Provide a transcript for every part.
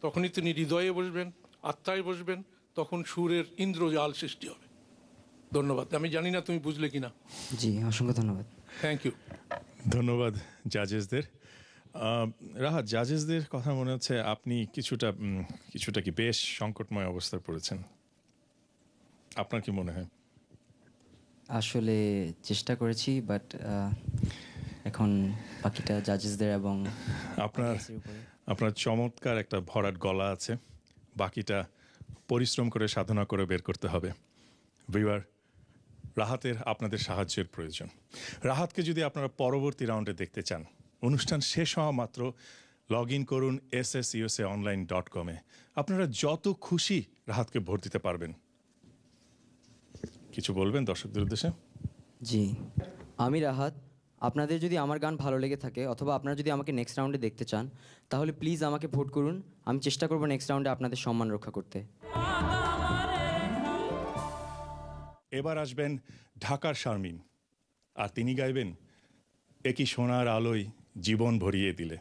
তখনই তিনি হৃদয়ে বসবেন, আত্মায় বসবেন, তখন সুরের ইন্দ্রজাল সৃষ্টি হবে। ধন্যবাদ। আমি জানি না তুমি বুঝলে কিনা। জি, অসংখ্য ধন্যবাদ। Thank you. ধন্যবাদ জাজেসদের। রাহাত, জাজেসদের কথা মনে হচ্ছে আপনি কিছুটা কি বেশ সংকটময় অবস্থায় পড়েছেন। আপনার কি মনে হয়? আসলে চেষ্টা করেছি, বাট এখন বাকিটা জাজেসদের এবং আপনার চমৎকার একটা ভরাট গলা আছে, বাকিটা পরিশ্রম করে সাধনা করে বের করতে হবে। ভিউয়ার, রাহাতের আপনাদের সাহায্যের প্রয়োজন। রাহাতকে যদি আপনারা পরবর্তী রাউন্ডে দেখতে চান, অনুষ্ঠান শেষ হওয়া মাত্র লগ ইন করুন SSUSAonline.com। আপনারা যত খুশি রাহাতকে ভোট দিতে পারবেন। কিছু বলবেন দর্শকদের উদ্দেশ্যে? জি, আমি রাহাত। আপনাদের যদি আমার গান ভালো লেগে থাকে অথবা আপনারা যদি আমাকে নেক্সট রাউন্ডে দেখতে চান, তাহলে প্লিজ আমাকে ভোট করুন। আমি চেষ্টা করব নেক্সট রাউন্ডে আপনাদের সম্মান রক্ষা করতে। এবার আসবেন ঢাকার শারমিন, আর তিনি গাইবেন একই সোনার আলোয় জীবন ভরিয়ে দিলে।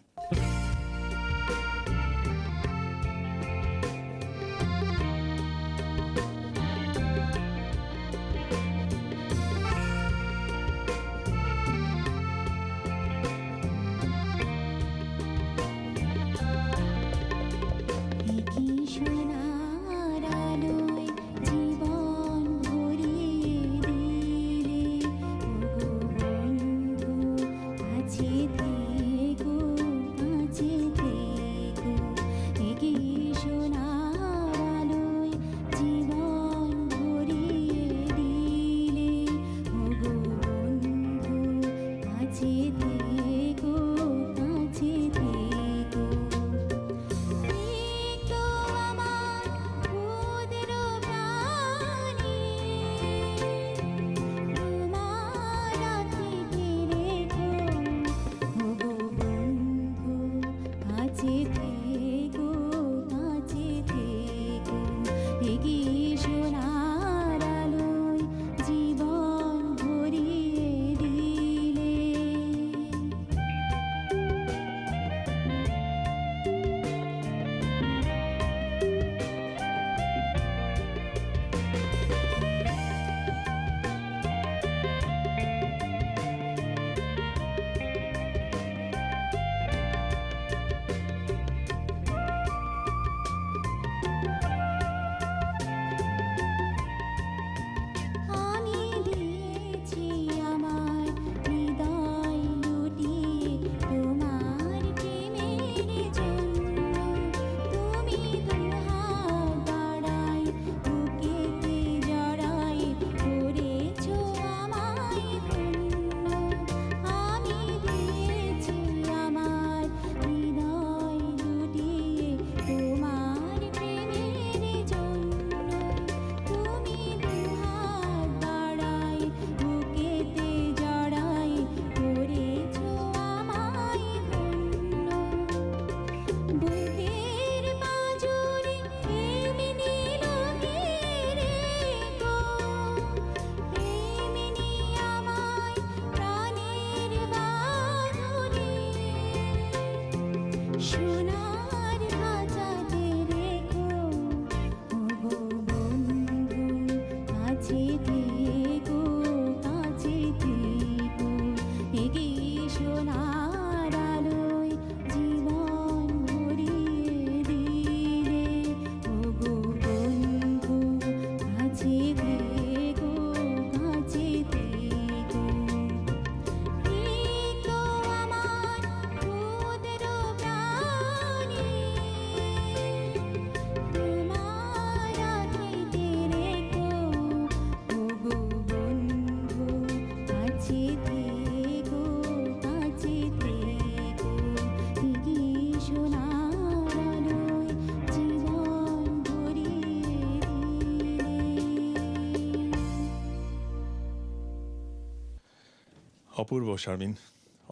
অপূর্ব শারমিন,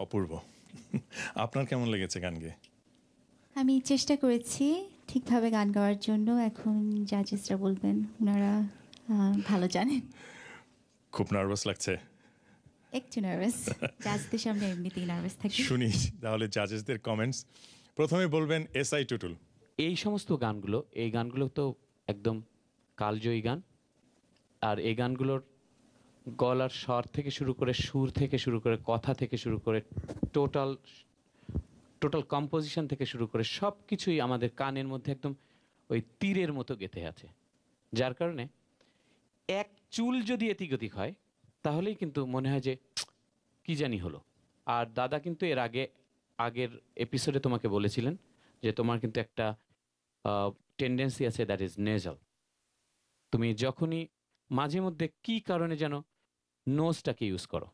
অপূর্ব। আপনার কেমন লেগেছে গান গেয়ে? আমি চেষ্টা করেছি ঠিকভাবে গান গাওয়ার জন্য। এখন জাজেসরা বলবেন, ওনারা ভালো জানেন। খুব নার্ভাস লাগছে? একটু নার্ভাস, জাজদের সামনে এমনিতেই নার্ভাস থাকি। শুনি তাহলে জাজেসদের কমেন্টস। প্রথমে বলবেন SI টুটুল। এই সমস্ত গানগুলো, এই গানগুলো তো একদম কালজয়ী গান। আর এই গানগুলোর গলার স্বর থেকে শুরু করে, সুর থেকে শুরু করে, কথা থেকে শুরু করে, টোটাল কম্পোজিশন থেকে শুরু করে সব কিছুই আমাদের কানের মধ্যে একদম ওই তীরের মতো গেঁথে আছে। যার কারণে এক চুল যদি এদিক-ওদিক হয় তাহলেই কিন্তু মনে হয় যে কি জানি হলো। আর দাদা কিন্তু এর আগের এপিসোডে তোমাকে বলেছিলেন যে তোমার কিন্তু একটা টেন্ডেন্সি আছে, দ্যাট ইজ নেজাল। তুমি যখনই মাঝে মধ্যে কি কারণে যেন নোজটাকে ইউজ করো,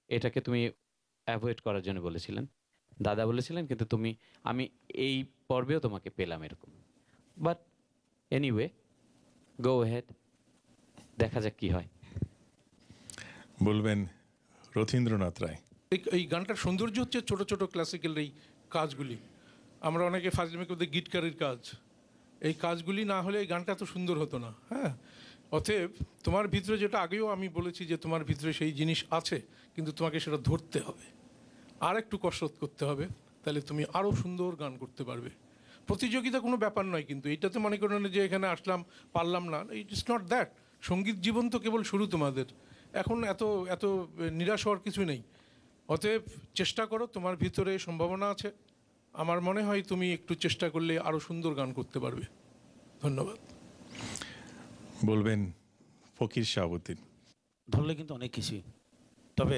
এটাকে তুমি অ্যাভয়েড করার জন্য বলেছিলেন, দাদা বলেছিলেন, কিন্তু আমি এই পর্বেও তোমাকে পেলাম এরকম। বাট এনিওয়ে, গো হেড, দেখা যাক কি হয়। বলবেন রথীন্দ্রনাথ রায়। এই গানটার সৌন্দর্য হচ্ছে ছোট ছোট ক্লাসিক্যাল এই কাজগুলি। আমরা অনেকে ফাজলিমি করতে গিটকারির কাজ, এই কাজগুলি না হলে এই গানটা এত সুন্দর হতো না। হ্যাঁ, অতএব তোমার ভিতরে, যেটা আগেও আমি বলেছি যে তোমার ভিতরে সেই জিনিস আছে, কিন্তু তোমাকে সেটা ধরতে হবে, আর একটু কসরত করতে হবে, তাহলে তুমি আরও সুন্দর গান করতে পারবে। প্রতিযোগিতা কোনো ব্যাপার নয়, কিন্তু এইটাতে মনে করো না যে এখানে আসলাম পারলাম না, ইট ইজ নট দ্যাট। সঙ্গীত জীবন তো কেবল শুরু তোমাদের, এখন এত নিরাশ হওয়ার কিছু নেই। অতএব চেষ্টা করো, তোমার ভিতরে সম্ভাবনা আছে। আমার মনে হয় তুমি একটু চেষ্টা করলে আরও সুন্দর গান করতে পারবে। ধন্যবাদ। বলবেন ফকির শাহাবুদ্দিন। ধরলে কিন্তু অনেক কিছুই, তবে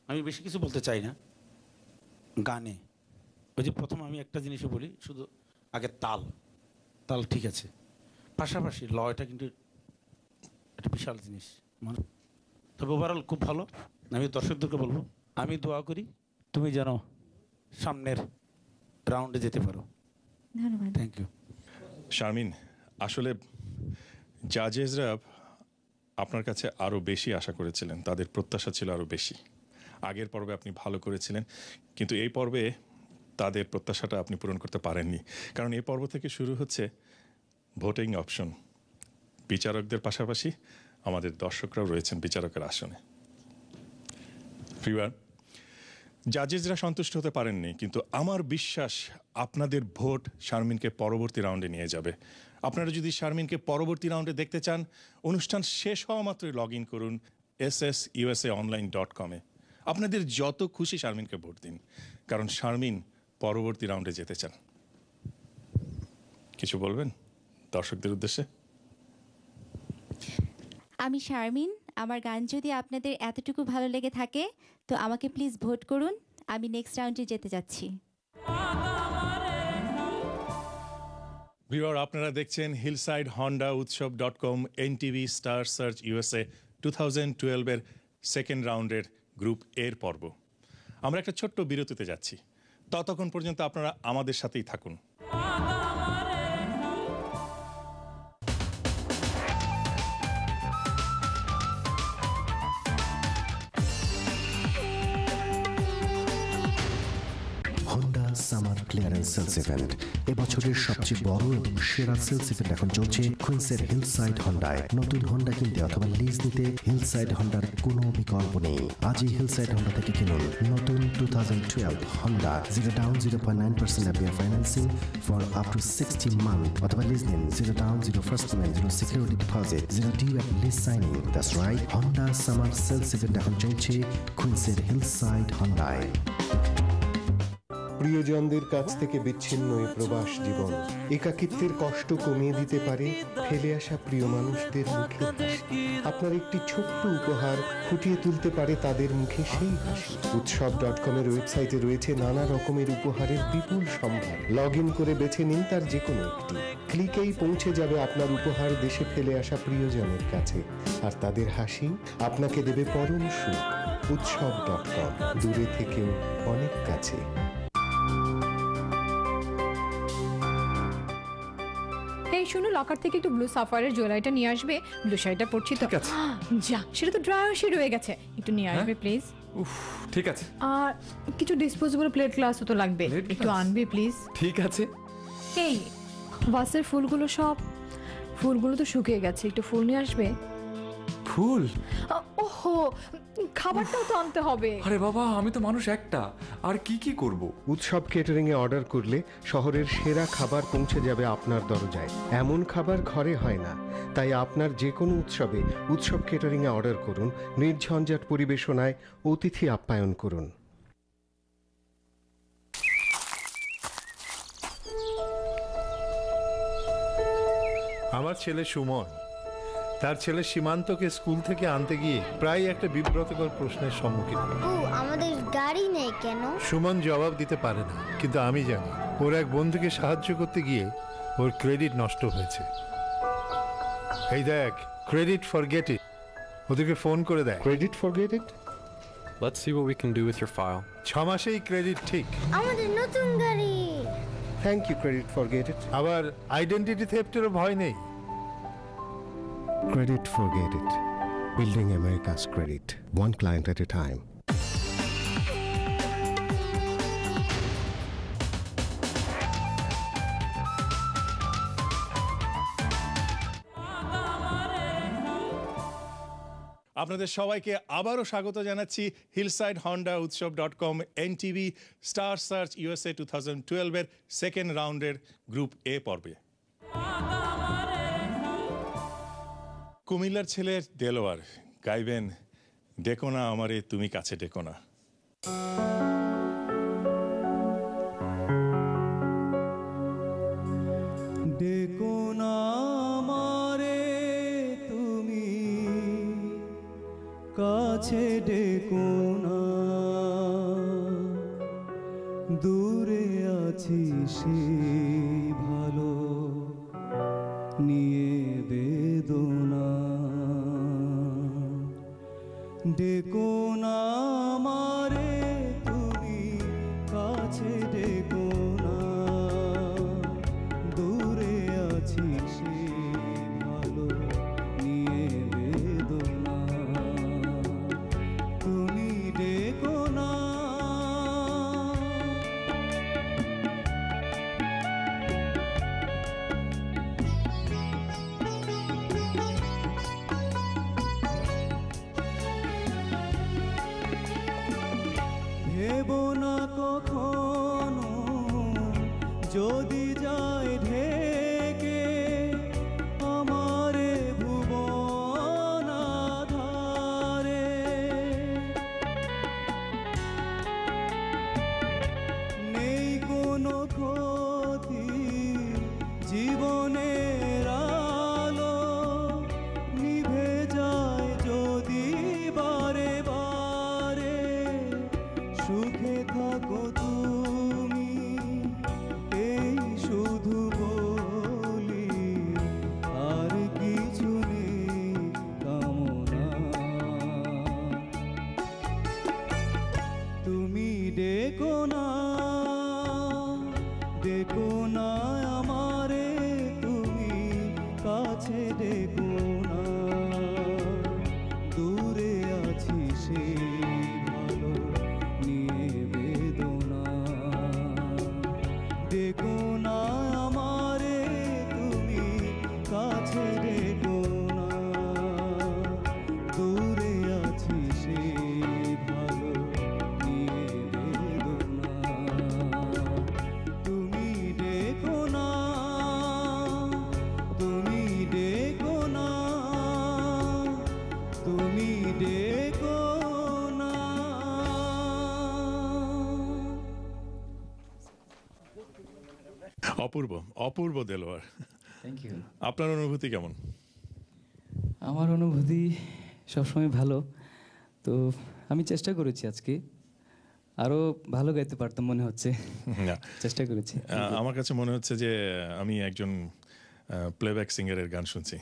আমি বেশি কিছু বলতে চাই না গানে। ওই যে প্রথম আমি একটা জিনিসও বলি, শুধু আগে তাল ঠিক আছে, পাশাপাশি লয়টা কিন্তু একটা বিশাল জিনিস। মানে তবে ওভারঅল খুব ভালো। আমি দর্শকদেরকে বলবো, আমি দোয়া করি তুমি যেন সামনের রাউন্ডে যেতে পারো। ধন্যবাদ। Thank you. শারমিন, আসলে জাজেসরা আপনার কাছে আরও বেশি আশা করেছিলেন, তাদের প্রত্যাশা ছিল আরও বেশি। আগের পর্বে আপনি ভালো করেছিলেন, কিন্তু এই পর্বে তাদের প্রত্যাশাটা আপনি পূরণ করতে পারেননি। কারণ এই পর্ব থেকে শুরু হচ্ছে ভোটিং অপশন। বিচারকদের পাশাপাশি আমাদের দর্শকরাও রয়েছেন বিচারকের আসনে। ফিভার, জাজেসরা সন্তুষ্ট হতে পারেননি, কিন্তু আমার বিশ্বাস আপনাদের ভোট শারমিনকে পরবর্তী রাউন্ডে নিয়ে যাবে। আপনারা যদি শারমিনকে পরবর্তী রাউন্ডে দেখতে চান, অনুষ্ঠান শেষ হওয়া মাত্রই লগ ইন করুন SSUSAonline.com-এ। আপনাদের যত খুশি শারমিনকে ভোট দিন, কারণ শারমিন পরবর্তী রাউন্ডে যেতে চান। কিছু বলবেন দর্শকদের উদ্দেশ্যে? আমি শারমিন। আমার গান যদি আপনাদের এতটুকু ভালো লেগে থাকে তো আমাকে প্লিজ ভোট করুন। আমি নেক্সট রাউন্ডে যেতে যাচ্ছি। ভিউয়ার, আপনারা দেখছেন হিলসাইড হন্ডা উৎসব.com NTV স্টার সার্চ USA 2012-এর সেকেন্ড রাউন্ডের গ্রুপ এর পর্ব। আমরা একটা ছোট্ট বিরতিতে যাচ্ছি, ততক্ষণ পর্যন্ত আপনারা আমাদের সাথেই থাকুন। Honda summer clearance sales event, এবছরের সবচেয়ে বড় এবং সেরা সেলস ইভেন্ট এখন চলছে কুইন্সের হিলসাইড হন্ডায়। নতুন হন্ডা কিনতে অথবা লিজ নিতে হিলসাইড হন্ডার কোনো বিকল্প নেই। আজই হিলসাইড হন্ডা থেকে কিনুন নতুন 2012 Honda 0 down 0.9% APR financing for up to 60 month, অথবা লিজ নিন 0 down 0 first payment 0 security deposit 0 due at lease signing. That's right, Honda summer sales event এখন চলছে কুইন্সের হিলসাইড হন্ডায়। প্রিয়জনদের কাছ থেকে বিচ্ছিন্ন এই প্রবাস জীবন একাকিত্বের কষ্ট কমিয়ে দিতে পারে ফেলে আসা প্রিয় মানুষদের মুখে হাসি। আপনার একটি ছোট্ট উপহার ফুটিয়ে তুলতে পারে তাদের মুখে সেই হাসি। উৎসব.com-এর ওয়েবসাইটে রয়েছে নানা রকমের উপহারের বিপুল সম্ভার। লগ ইন করে বেছে নিন তার যে কোনো একটি। ক্লিকেই পৌঁছে যাবে আপনার উপহার দেশে ফেলে আসা প্রিয়জনের কাছে, আর তাদের হাসি আপনাকে দেবে পরম সুখ। উৎসব.com, দূরে থেকেও অনেক কাছে। এই শুনো, লকার থেকে একটু ব্লু সাফারের জুয়েলারিটা নিয়ে আসবে। ব্লু শাড়িটা পরছি তো। যা, সেটা তো ড্রায়ারশি রয়ে গেছে, একটু নিয়ে আসবে প্লিজ। উফ, ঠিক আছে। আর কিছু ডিসপোজেবল প্লেট গ্লাসও তো লাগবে, একটু আনবে প্লিজ। ঠিক আছে। এই ভাসের ফুলগুলো তো শুকিয়ে গেছে, একটু ফুল নিয়ে আসবে। ফুল? ওহ, ওহো, খাবারটাও তো আনতে হবে। আরে বাবা, আমি তো মানুষ একটা, আর কি কি করব? উৎসব কেটারিংয়ে অর্ডার করলে শহরের সেরা খাবার পৌঁছে যাবে আপনার দরজায়। এমন খাবার ঘরে হয় না, তাই আপনার যে কোনো উৎসবে উৎসব কেটারিংয়ে অর্ডার করুন, নির্ঝঞ্ঝাট পরিবেশনায় অতিথি আপ্যায়ন করুন। আমার ছেলে সুমন তার ছেলে সীমান্তকে স্কুল থেকে আনতে গিয়ে প্রায় একটা বিব্রতকর প্রশ্নের সম্মুখীন হয়। ও, আমাদের গাড়ি নেই কেন? সুমন জবাব দিতে পারে না, কিন্তু আমি জানি ওর এক বন্ধুকে সাহায্য করতে গিয়ে ওর ক্রেডিট নষ্ট হয়েছে। এই দেখ, ক্রেডিট ফরগেট ইট, ওদেরকে ফোন করে দেয়। Credit forget it? Let's see what we can do with your file. 6 মাসেই ক্রেডিট ঠিক। আমাদের নতুন গাড়ি। Thank you credit forget it. আবার আইডেন্টিটি থেফটেরও ভয় নেই। Credit forget it. Building America's credit, one client at a time. আপনাদের সবাইকে আবারও স্বাগত জানাচ্ছি হিলসাইড হন্ডা উৎসব.com এনটিভি স্টার সার্চ USA 2012-এর সেকেন্ড রাউন্ডের গ্রুপ এ পর্বে। কুমিল্লার ছেলে দেলোয়ার গাইবেন ডেকো না আমারে তুমি কাছে ডেকো না। ডেকো না আমারে তুমি কাছে ডেকো না, দূরে আছি সেই ভালো নিয়ে বেদনা। ডেকো না আমারে তুমি কাছে ডেকো না, দূরে আছি সেই ভালো নিয়ে বেদনা। তুমি ডেকো না। ভেবো না কখনো যদি যায় ঢেকে আমারে ভুবন আধারে। নেই কোনো ক্ষতি জীবনের আলো নিভে যায় যদি বারে বারে। সুখে থাকো তুমি এই শুধু বলি, আর কিছু নেই কামনা। তুমি ডেকো না, ডেকো না আমারে তুমি কাছে ডেকো না, দূরে আছি সেই ভালো নিয়ে বেদনা। ডেকো না আমারে তুমি কাছে ডেকো না, দূরে আছি সেই ভালো নিয়ে বেদনা। তুমি ডেকো না, তুমি ডেকো না, তুমি ডেকো না। অপূর্ব অপূর্ব দেলোয়ার, থ্যাংক ইউ। আপনার অনুভূতি কেমন? আমার অনুভূতি সবসময় ভালো। তো আমি চেষ্টা করেছি আজকে, আরও ভালো গাইতে পারতাম মনে হচ্ছে। না, চেষ্টা করেছি। আমার কাছে মনে হচ্ছে যে আমি একজন প্লেব্যাক সিঙ্গারের গান শুনছি।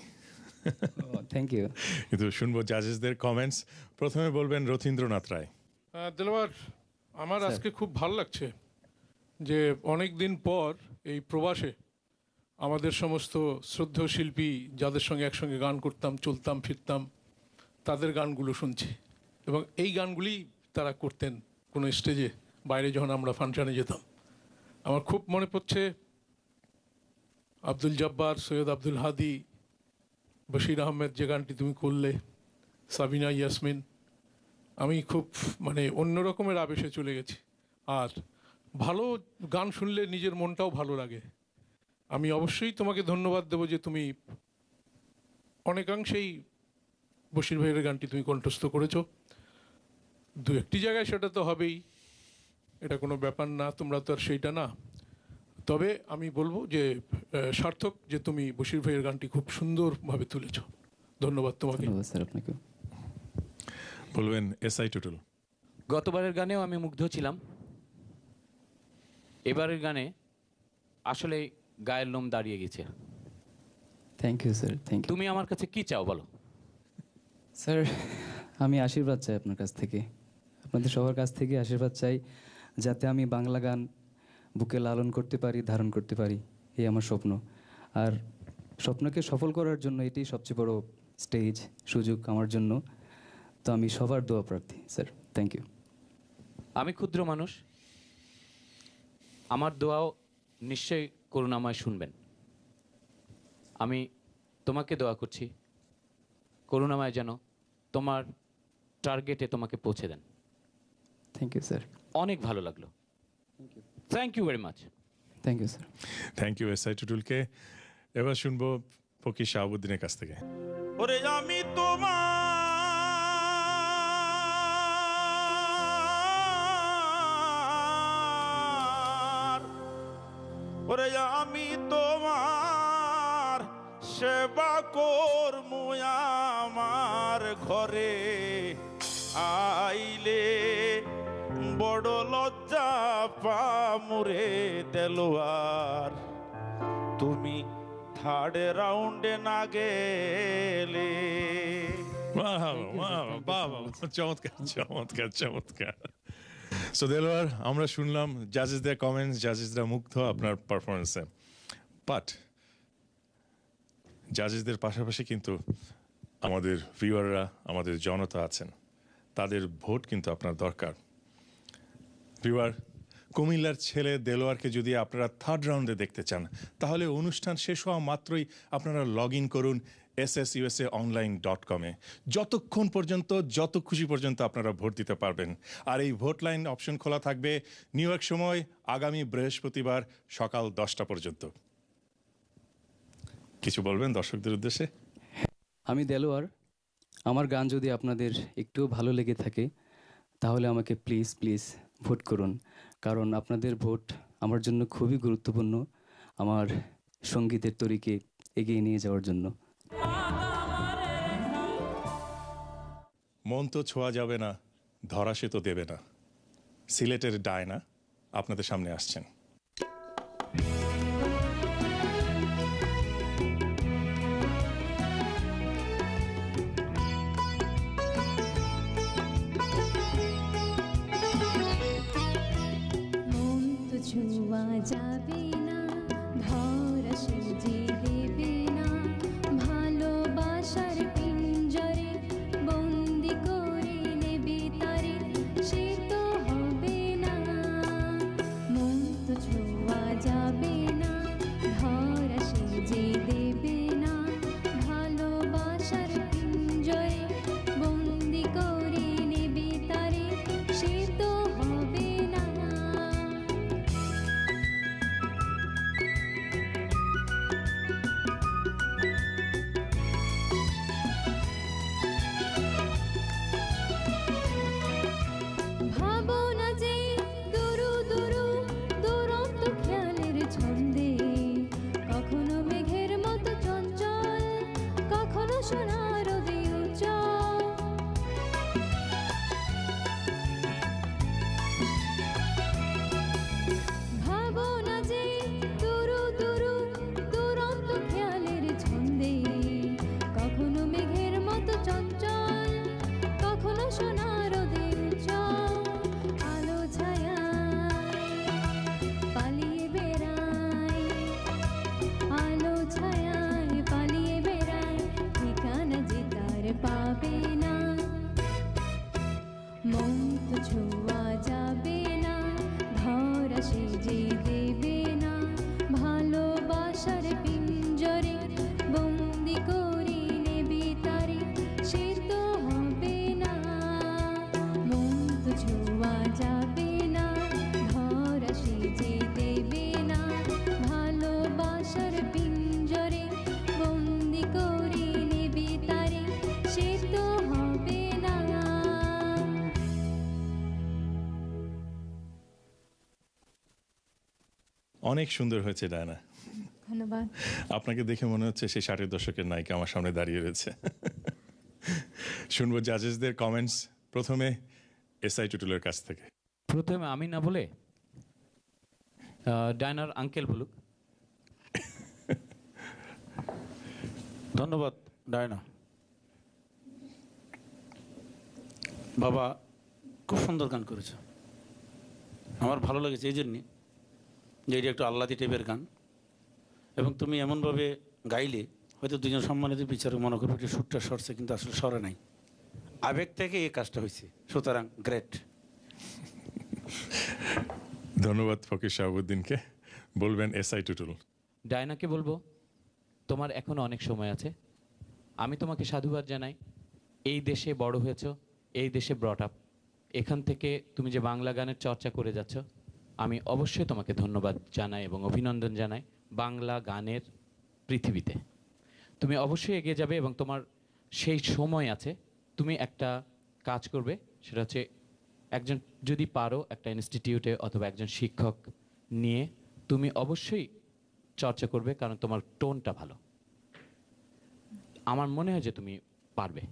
Thank you. কিন্তু শুনবো জাজেসদের কমেন্টস। প্রথমে বলবেন রথীন্দ্রনাথ রায়। দেলোয়ার, আমার আজকে খুব ভালো লাগছে যে অনেক দিন পর এই প্রবাসে আমাদের সমস্ত শ্রদ্ধেয় শিল্পী যাদের সঙ্গে একসঙ্গে গান করতাম, চলতাম ফিরতাম, তাদের গানগুলো শুনছি। এবং এই গানগুলি তারা করতেন কোনো স্টেজে, বাইরে যখন আমরা ফাংশনে যেতাম। আমার খুব মনে পড়ছে আব্দুল জব্বার, সৈয়দ আব্দুল হাদি, বশির আহমেদ যে গানটি তুমি করলে, সাবিনা, ইয়াসমিন, আমি খুব মানে অন্য রকমের আবেশে চলে গেছি। আর ভালো গান শুনলে নিজের মনটাও ভালো লাগে। আমি অবশ্যই তোমাকে ধন্যবাদ দেবো যে তুমি অনেকাংশেই বশির ভাইয়ের গানটি তুমি কণ্ঠস্থ করেছো। দু একটি জায়গায় সেটা তো হবেই, এটা কোনো ব্যাপার না, তোমরা তো আর সেইটা না। তবে আমি বলবো যে সার্থক যে তুমি বশির ভাইয়ের গানটি খুব সুন্দরভাবে তুলেছ। ধন্যবাদ তোমাকে। স্যার আপনাকে বলবেন এসআই টুটুল। গতবারের গানেও আমি মুগ্ধ ছিলাম, এবারের গানে আসলে গায়ের লোম দাঁড়িয়ে গেছে। Thank you sir, thank you. তুমি আমার কাছে কি চাও বলো? স্যার আমি আশীর্বাদ চাই আপনার কাছ থেকে, আপনাদের সবার কাছ থেকে আশীর্বাদ চাই, যাতে আমি বাংলা গান বুকে লালন করতে পারি, ধারণ করতে পারি, এই আমার স্বপ্ন। আর স্বপ্নকে সফল করার জন্য এটাই সবচেয়ে বড় স্টেজ, সুযোগ আমার জন্য। তো আমি সবার দোয়া প্রার্থী স্যার, থ্যাংক ইউ। আমি ক্ষুদ্র মানুষ, আমার দোয়াও নিশ্চয়ই করুণাময় শুনবেন। আমি তোমাকে দোয়া করছি করুণাময় যেন তোমার টার্গেটে তোমাকে পৌঁছে দেন। Thank you sir. অনেক ভালো লাগলো, thank you very much. Thank you sir. Thank you SI টুটুলকে। এবার শুনবো ফকির শাহাবুদ্দিনের কাছ থেকে। ওরে আমি তোমার সেবা করমু আমার ঘরে আইলে বড় লজ্জা পামুরে দেলোয়ার, তুমি থার্ড রাউন্ডে না গেলে। চমৎকার চমৎকার চমৎকার। সো দেলোয়ার, আমরা শুনলাম জাজেসদের কমেন্টস, জাজেসরা মুগ্ধ আপনার পারফরমেন্সে। বাট জাজেসদের পাশাপাশি কিন্তু আমাদের ভিউয়াররা, আমাদের জনতা আছেন, তাদের ভোট কিন্তু আপনার দরকার। ভিউয়ার, কুমিল্লার ছেলে দেলোয়ারকে যদি আপনারা থার্ড রাউন্ডে দেখতে চান, তাহলে অনুষ্ঠান শেষ হওয়া মাত্রই আপনারা লগ ইন করুন SSUSAonline.com-এ। যতক্ষণ পর্যন্ত, যত খুশি পর্যন্ত আপনারা ভোট দিতে পারবেন। আর এই ভোট লাইন অপশন খোলা থাকবে নিউ ইয়র্ক সময় আগামী বৃহস্পতিবার সকাল 10টা পর্যন্ত। কিছু বলবেন দর্শকদের উদ্দেশ্যে? আমি দেলোয়ার, আমার গান যদি আপনাদের একটু ভালো লেগে থাকে তাহলে আমাকে প্লিজ প্লিজ ভোট করুন, কারণ আপনাদের ভোট আমার জন্য খুবই গুরুত্বপূর্ণ আমার সঙ্গীতের তরিকে এগিয়ে নিয়ে যাওয়ার জন্য। মন তো ছোঁয়া যাবে না, ধরা সে তো দেবে না, সিলেটের ডায়না আপনাদের সামনে আসছেন। মন তো ছোঁয়া যাবে না, ধরা সে দেবে না, ভালোবাসার পিঞ্জরে বন্দি করে নেবে তারে, সে তো হবে না। মন তো ছোঁয়া যাবে না, ধরা সে দেবে না, ভালোবাসার পিঞ্জরে বন্দি করে নেবে তারে, সে তো হবে না। ভাবনা যে দুরু দুরু দুরন্ত খেয়ালের ছন্দে, কখনো মেঘের মতো চঞ্চল, কখনো সোনার উজ্জ্বল। ভাবনা যে দুরু দুরু দুরন্ত খেয়ালের ছন্দে, কখনো মেঘের মতো চঞ্চল, কখনো সোনার উজ্জ্বল। আলো ছায়া পালিয়ে বেড়ায়, আলো ছায়ায় পালিয়ে বেড়ায়, ঠিকানা অনেক সুন্দর হয়েছে ডায়না। ধন্যবাদ। আপনাকে দেখে মনে হচ্ছে সেই 60-এর দশকের নায়িকা আমার সামনে দাঁড়িয়ে রয়েছে। শুনবো জাজেসদের কমেন্টস, প্রথমে এসআই টুটুলের কাছ থেকে। প্রথমে আমি না বলে ডায়নার আঙ্কেল বলুক। ধন্যবাদ ডায়না। বাবা খুব সুন্দর গান করেছে, আমার ভালো লেগেছে এই জন্যে যে এটা একটু আহ্লাদি টাইপের গান, এবং তুমি এমনভাবে গাইলে হয়তো দুজন সম্মানিত বিচারক মনে করবে যে সুরটা সরছে, কিন্তু আসলে সরে নাই, আবেগ থেকে এই কাজটা হয়েছে, সুতরাং গ্রেট। ধন্যবাদ ফকির শাহাবুদ্দিনকে। বলবেন এসআই টুটুল। ডায়নাকে বলবো, তোমার এখনো অনেক সময় আছে। আমি তোমাকে সাধুবাদ জানাই, এই দেশে বড় হয়েছ, এই দেশে ব্রট আপ, এখান থেকে তুমি যে বাংলা গানের চর্চা করে যাচ্ছ, আমি অবশ্যই তোমাকে ধন্যবাদ জানাই এবং অভিনন্দন জানাই। বাংলা গানের পৃথিবীতে তুমি অবশ্যই এগিয়ে যাবে এবং তোমার সেই সময় আছে। তুমি একটা কাজ করবে, সেটা হচ্ছে একজন যদি পারো একটা ইনস্টিটিউটে অথবা একজন শিক্ষক নিয়ে তুমি অবশ্যই চর্চা করবে, কারণ তোমার টোনটা ভালো। আমার মনে হয় যে তুমি পারবে।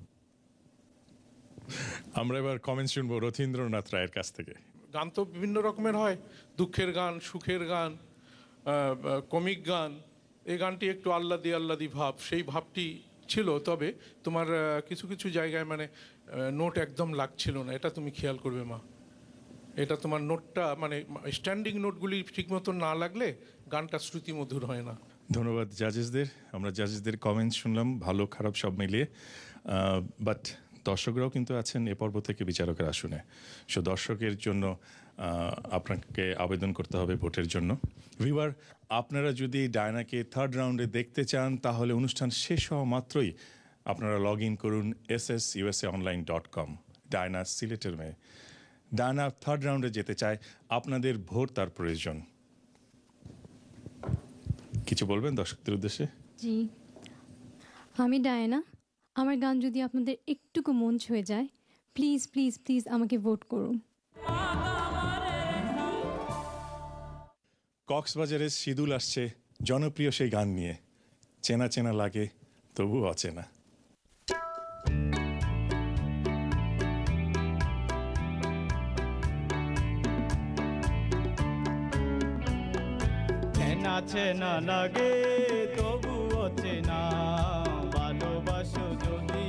আমরা এবার কমেন্ট শুনবো রথীন্দ্রনাথ রায়ের কাছ থেকে। গান তো বিভিন্ন রকমের হয়, দুঃখের গান, সুখের গান, কমিক গান। এই গানটি একটু আহ্লাদি ভাব, সেই ভাবটি ছিল। তবে তোমার কিছু কিছু জায়গায় মানে নোট একদম লাগছিল না, এটা তুমি খেয়াল করবে মা। এটা তোমার নোটটা মানে স্ট্যান্ডিং নোটগুলি ঠিকমতো না লাগলে গানটা শ্রুতিমধুর হয় না। ধন্যবাদ জাজেসদের। আমরা জাজেসদের কমেন্ট শুনলাম, ভালো খারাপ সব মিলিয়ে। বাট দর্শকরাও কিন্তু আছেন এ পর্ব থেকে বিচারকের আসনে। সো দর্শকের জন্য আপনাকে আবেদন করতে হবে ভোটের জন্য। ভিউয়ার, আপনারা যদি ডায়নাকে থার্ড রাউন্ডে দেখতে চান তাহলে অনুষ্ঠান শেষ হওয়া মাত্রই আপনারা লগ ইন করুন ssusaonline.com। ডায়না সিলেটের মেয়ে, ডায়না থার্ড রাউন্ডে যেতে চায়, আপনাদের ভোট তার প্রয়োজন। কিছু বলবেন দর্শকদের উদ্দেশ্যে? জি, আমি ডায়না। আমার গান যদি আপনাদের একটুকু মন ছুঁয়ে যায়, প্লিজ প্লিজ প্লিজ আমাকে ভোট করুন। কক্সবাজারের সিদুল আসছে জনপ্রিয় সেই গান নিয়ে, চেনা চেনা লাগে তবু অচেনা। চেনা চেনা লাগে তবু অচেনা, ভালোবাসো যদি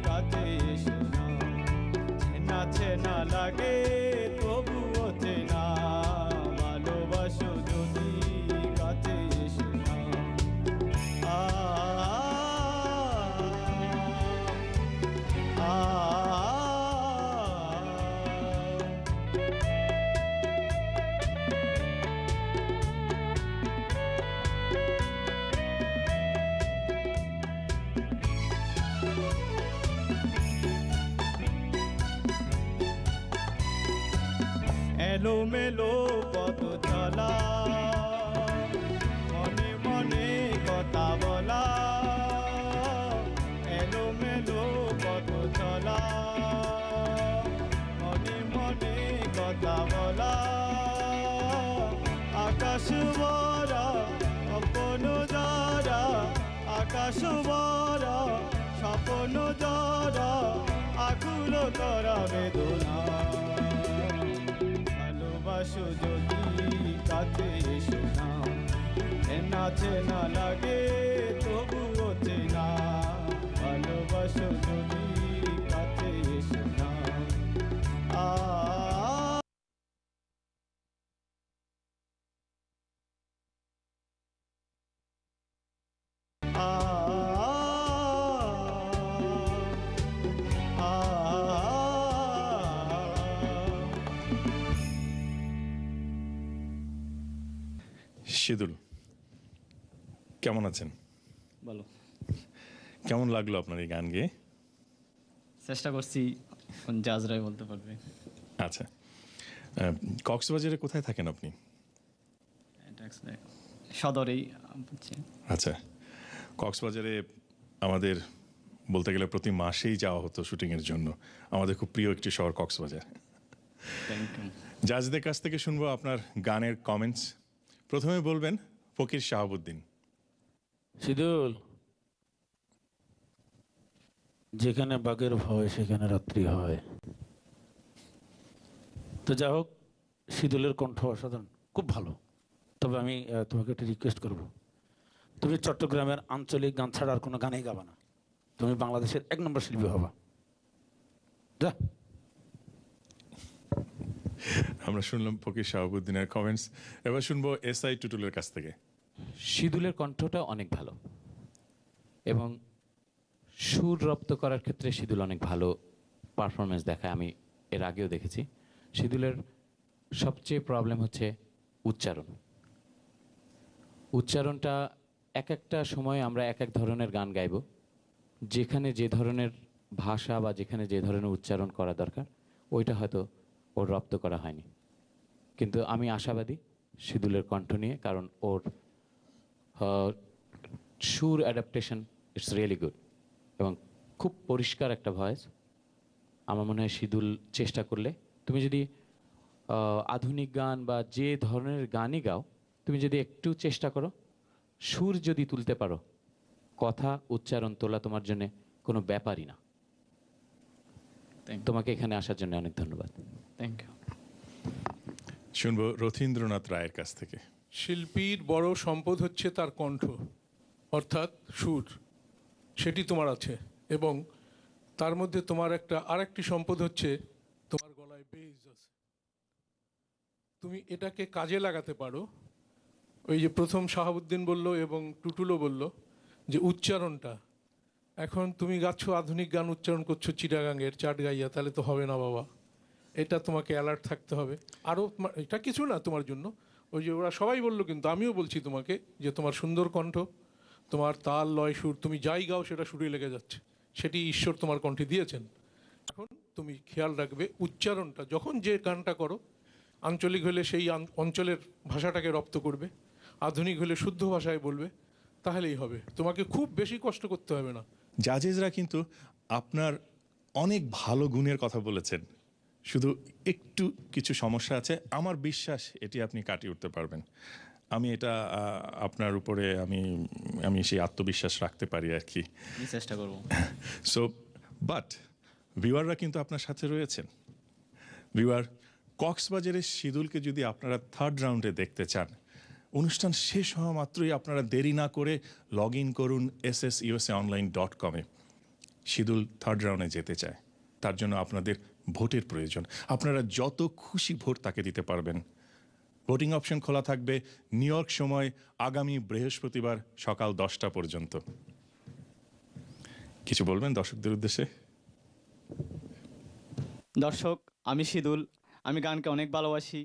কাছে এসো না। চেনা চেনা লাগে তবু অচেনা, ভালোবাসো যদি কাছে এসো না। এলোমেলো পথ চলা, মনে মনে কথা বলা। এলোমেলো পথ চলা, মনে মনে কথা বলা। আকাশ ভরা স্বপ্ন যারা, আকাশ ভরা স্বপ্ন যারা, আকুল করা বেদনা। ভালোবাসো যদি কাছে এসো না, চেনা চেনা লাগে তবুও চেনা। ভালোবাসো যদি কাছে এসো না। সিদুল, কেমন আছেন? বলো, কেমন লাগলো আপনার এই গান গেয়ে? চেষ্টা করছি, জাজরাই বলতে পারবে। আচ্ছা, কক্সবাজারে কোথায় থাকেন আপনি? সদরেই। আচ্ছা, কক্সবাজারে আমাদের বলতে গেলে প্রতি মাসেই যাওয়া হতো শুটিংয়ের জন্য। আমাদের খুব প্রিয় একটি শহর কক্সবাজার। জাজদের কাছ থেকে শুনবো আপনার গানের কমেন্টস। প্রথমে বলবেন ফকির শাহাবুদ্দিন। শিদুল, যেখানে বাঘের ভয় সেখানে রাত্রি হয়। তো যাই হোক, শিদুলের কণ্ঠ অসাধারণ, খুব ভালো। তবে আমি তোমাকে একটা রিকোয়েস্ট করব, তুমি চট্টগ্রামের আঞ্চলিক গান ছাড়া আর কোনো গানেই গাবা না। তুমি বাংলাদেশের 1 নম্বর শিল্পী হবা। যা। আমরা শুনলাম ফকির শাহাবুদ্দিনের কমেন্টস। এবার শুনবো SI টুটুলের কাছ থেকে। শিদুলের কণ্ঠটা অনেক ভালো এবং সুর রপ্ত করার ক্ষেত্রে শিদুল অনেক ভালো পারফরমেন্স দেখায়। আমি এর আগেও দেখেছি। শিদুলের সবচেয়ে প্রবলেম হচ্ছে উচ্চারণটা এক একটা সময় আমরা এক এক ধরনের গান গাইব, যেখানে যে ধরনের ভাষা বা যেখানে যে ধরনের উচ্চারণ করা দরকার ওইটা হয়তো ওর রপ্ত করা হয়নি। কিন্তু আমি আশাবাদী শিদুলের কণ্ঠ নিয়ে, কারণ ওর সুর অ্যাডাপ্টেশন ইটস রিয়েলি গুড এবং খুব পরিষ্কার একটা ভয়েস। আমার মনে হয় শিদুল চেষ্টা করলে, তুমি যদি আধুনিক গান বা যে ধরনের গানই গাও, তুমি যদি একটু চেষ্টা করো, সুর যদি তুলতে পারো, কথা উচ্চারণ তোলা তোমার জন্য কোনো ব্যাপারই না। তোমাকে এখানে আসার জন্য অনেক ধন্যবাদ। Thank you. শুনবো রথীন্দ্রনাথ রায়ের কাছ থেকে। শিল্পীর বড় সম্পদ হচ্ছে তার কণ্ঠ, অর্থাৎ সুর, সেটি তোমার আছে। এবং তার মধ্যে তোমার আরেকটি সম্পদ হচ্ছে তোমার গলায় বেজ আছে। তুমি এটাকে কাজে লাগাতে পারো। ওই যে প্রথম শাহাবুদ্দিন বলল এবং টুটুলও বলল যে উচ্চারণটা, এখন তুমি গাচ্ছ আধুনিক গান উচ্চারণ করছো চিটাগাঙ্গের চাট গাইয়া, তাহলে তো হবে না বাবা। এটা তোমাকে অ্যালার্ট থাকতে হবে। আরও এটা কিছু না তোমার জন্য, ওই যে ওরা সবাই বললো, কিন্তু আমিও বলছি তোমাকে যে তোমার সুন্দর কণ্ঠ, তোমার তাল লয় সুর, তুমি যাই গাও সেটা সুরে লেগে যাচ্ছে, সেটি ঈশ্বর তোমার কণ্ঠে দিয়েছেন। এখন তুমি খেয়াল রাখবে উচ্চারণটা, যখন যে গানটা করো, আঞ্চলিক হলে সেই অঞ্চলের ভাষাটাকে রপ্ত করবে, আধুনিক হলে শুদ্ধ ভাষায় বলবে, তাহলেই হবে। তোমাকে খুব বেশি কষ্ট করতে হবে না। জাজেসরা কিন্তু আপনার অনেক ভালো গুণের কথা বলেছেন, শুধু একটু কিছু সমস্যা আছে। আমার বিশ্বাস এটি আপনি কাটিয়ে উঠতে পারবেন। আমি এটা আপনার উপরে আমি সেই আত্মবিশ্বাস রাখতে পারি আর কি। চেষ্টা করব। সো বাট ভিউয়াররা কিন্তু আপনার সাথে রয়েছেন। ভিউয়ার, কক্সবাজারের শিদুলকে যদি আপনারা 3rd রাউন্ডে দেখতে চান, অনুষ্ঠান শেষ হওয়া মাত্রই আপনারা দেরি না করে লগ ইন করুন SSUSAonline.com। শিদুল 3rd রাউন্ডে যেতে চায়, তার জন্য আপনাদের ভোটের প্রয়োজন। আপনারা যত খুশি ভোট তাকে দিতে পারবেন। ভোটিং অপশন খোলা থাকবে নিউ ইয়র্ক সময় আগামী বৃহস্পতিবার সকাল 10টা পর্যন্ত। কিছু বলবেন দর্শকদের উদ্দেশ্যে? দর্শক, আমি শিদুল, আমি গানকে অনেক ভালোবাসি,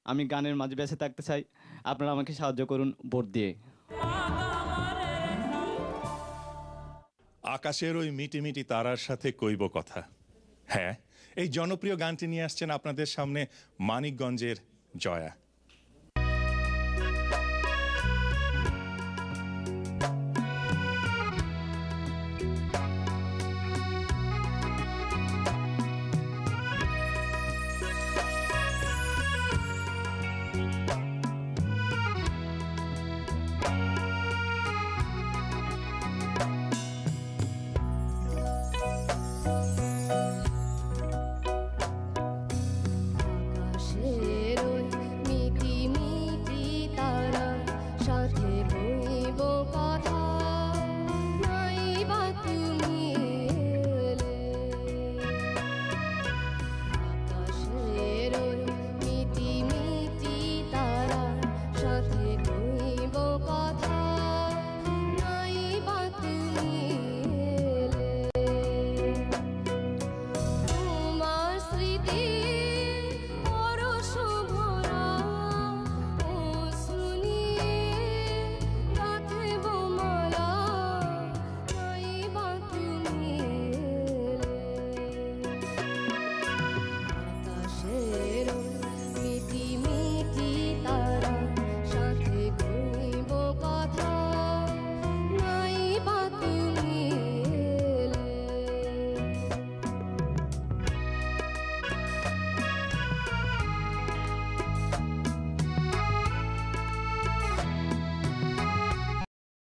আমি গানের মাঝে বেঁচে থাকতে চাই। আপনারা আমাকে সাহায্য করুন ভোট দিয়ে। আকাশের ওই মিটি মিটি তারার সাথে কইব কথা। হ্যাঁ, এই জনপ্রিয় গানটি নিয়ে আসছেন আপনাদের সামনে মানিকগঞ্জের জয়া।